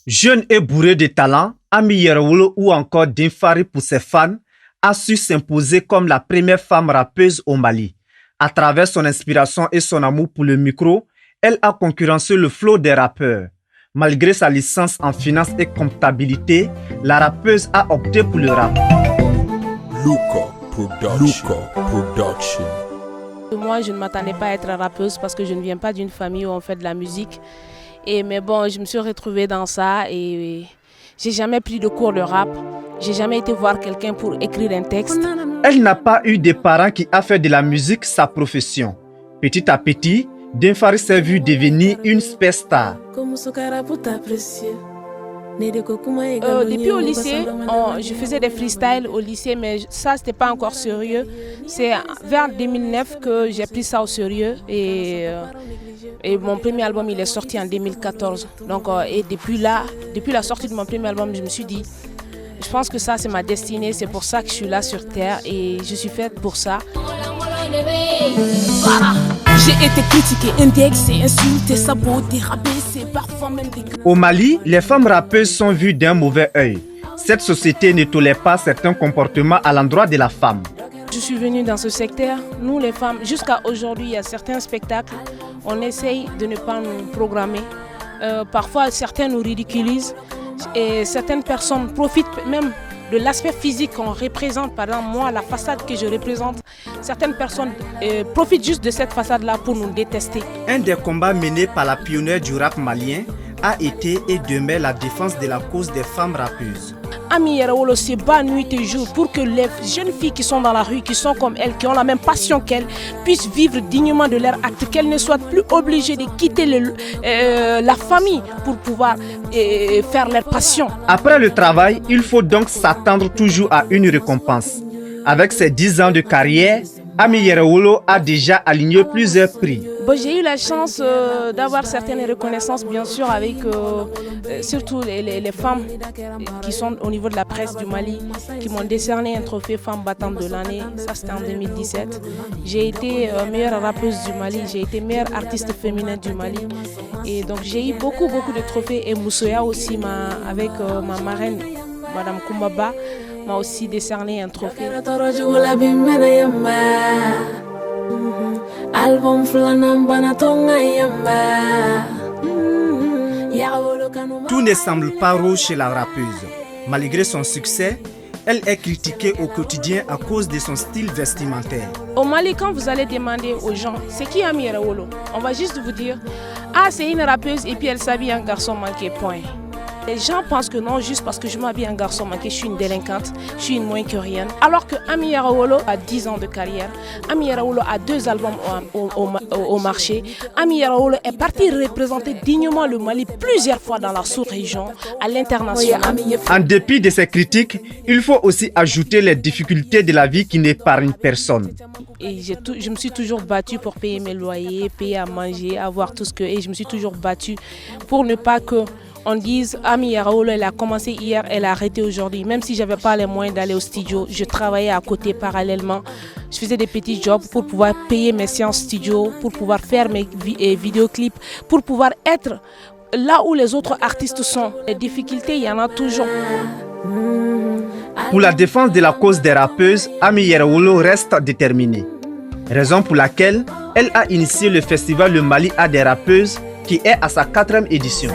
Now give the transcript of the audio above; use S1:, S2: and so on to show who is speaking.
S1: Jeune et bourré de talent, Ami Yerawolo ou encore Dinfari pour ses fans, a su s'imposer comme la première femme rappeuse au Mali. À travers son inspiration et son amour pour le micro, elle a concurrencé le flot des rappeurs. Malgré sa licence en finance et comptabilité, la rappeuse a opté pour le rap.
S2: Luka Production.
S3: Moi, je ne m'attendais pas à être rappeuse parce que je ne viens pas d'une famille où on fait de la musique. Mais bon, je me suis retrouvée dans ça et j'ai jamais pris de cours de rap. J'ai jamais été voir quelqu'un pour écrire un texte.
S1: Elle n'a pas eu de parents qui ont fait de la musique sa profession. Petit à petit, Dinfari s'est vue devenir une superstar.
S3: Depuis au lycée, je faisais des freestyles au lycée, mais ça, c'était pas encore sérieux. C'est vers 2009 que j'ai pris ça au sérieux et mon premier album, il est sorti en 2014. Donc, et depuis la sortie de mon premier album, je me suis dit, je pense que ça, c'est ma destinée, c'est pour ça que je suis là sur Terre et je suis faite pour ça.
S4: J'ai été critiquée, indexée, insultée, sabotée, rabaissée, parfois même décriée.
S1: Au Mali, les femmes rappeuses sont vues d'un mauvais œil. Cette société ne tolère pas certains comportements à l'endroit de la femme.
S3: Je suis venue dans ce secteur. Nous, les femmes, jusqu'à aujourd'hui, il y a certains spectacles. On essaye de ne pas nous programmer. Parfois, certains nous ridiculisent et certaines personnes profitent même de l'aspect physique qu'on représente. Par exemple, moi, la façade que je représente, certaines personnes profitent juste de cette façade-là pour nous détester.
S1: Un des combats menés par la pionnière du rap malien a été et demeure la défense de la cause des femmes rappeuses.
S3: Ami Yerawolo se bat nuit et jour pour que les jeunes filles qui sont dans la rue, qui sont comme elle, qui ont la même passion qu'elle, puissent vivre dignement de leur acte, qu'elles ne soient plus obligées de quitter la famille pour pouvoir faire leur passion.
S1: Après le travail, il faut donc s'attendre toujours à une récompense. Avec ses 10 ans de carrière, Ami Yerawolo a déjà aligné plusieurs prix.
S3: Bon, j'ai eu la chance d'avoir certaines reconnaissances, bien sûr, avec surtout les femmes qui sont au niveau de la presse du Mali, qui m'ont décerné un trophée femme battante de l'année. Ça, c'était en 2017. J'ai été meilleure rappeuse du Mali, j'ai été meilleure artiste féminine du Mali. Et donc, j'ai eu beaucoup de trophées. Et Moussoya aussi, avec ma marraine, Madame Koumbaba, m'a aussi décerné un trophée.
S1: Tout ne semble pas rose chez la rappeuse. Malgré son succès, elle est critiquée au quotidien à cause de son style vestimentaire.
S3: Au Mali, quand vous allez demander aux gens, c'est qui Ami Yerawolo? On va juste vous dire, ah, c'est une rappeuse et puis elle s'habille en garçon manqué, point. Les gens pensent que non, juste parce que je m'habille en garçon manqué, je suis une délinquante, je suis une moins que rien. Alors que Ami Yerawolo a 10 ans de carrière, Ami Yerawolo a 2 albums au marché. Ami Yerawolo est parti représenter dignement le Mali plusieurs fois dans la sous-région, à l'international.
S1: En dépit de ces critiques, il faut aussi ajouter les difficultés de la vie qui n'épargnent personne.
S3: Et je me suis toujours battue pour payer mes loyers, payer à manger, avoir tout ce que... Et je me suis toujours battue pour ne pas que... On dise, Ami Yerawolo, elle a commencé hier, elle a arrêté aujourd'hui. Même si je n'avais pas les moyens d'aller au studio, je travaillais à côté parallèlement. Je faisais des petits jobs pour pouvoir payer mes séances studio, pour pouvoir faire mes vidéoclips, pour pouvoir être là où les autres artistes sont. Les difficultés, il y en a toujours.
S1: Pour la défense de la cause des rappeuses, Ami Yerawolo reste déterminée. Raison pour laquelle elle a initié le festival Le Mali a des rappeuses qui est à sa 4e édition.